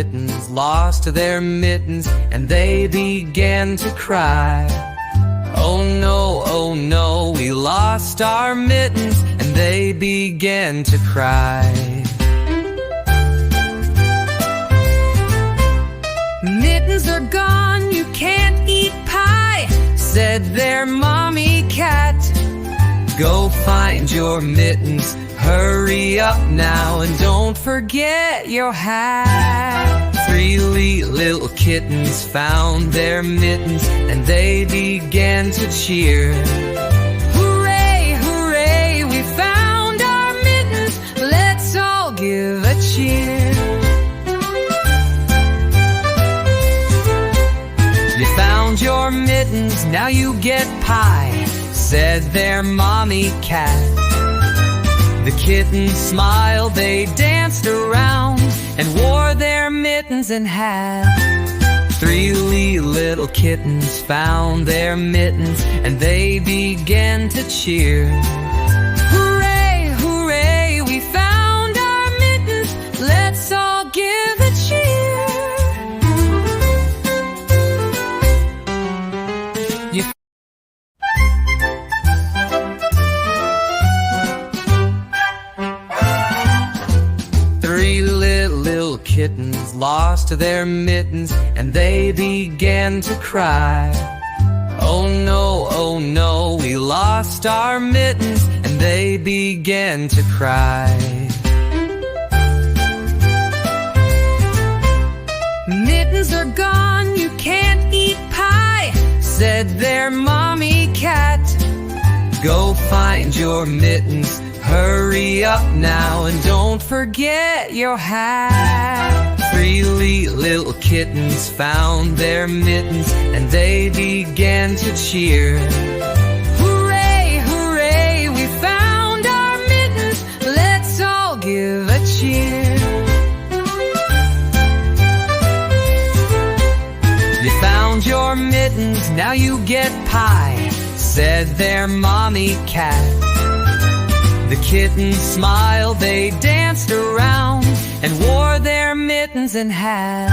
kittens lost their mittens, and they began to cry. Oh no, we lost our mittens, and they began to cry. Mittens are gone, you can't eat pie, said their mommy cat. Go find your mittens, hurry up now, and don't forget your hat. 3 little kittens found their mittens, and they began to cheer. Hooray, hooray, we found our mittens, let's all give a cheer. You found your mittens, now you get pie, said their mommy cat. The kittens smiled, they danced around, and wore their mittens and hat. 3 little kittens found their mittens, and they began to cheer. Hooray, hooray, we found our mittens, let's all give a cheer. You 3 little kittens lost their mittens, and they began to cry. Oh no, we lost our mittens, and they began to cry. Mittens are gone, you can't eat pie, said their mommy cat. Go find your mittens, hurry up now, and don't forget your hat. 3 little kittens found their mittens, and they began to cheer. Hooray, hooray, we found our mittens, let's all give a cheer. You found your mittens, now you get pie, said their mommy cat. The kittens smiled, they danced around, and wore their mittens and hat.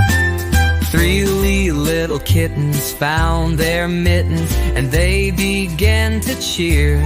3 little kittens found their mittens, and they began to cheer.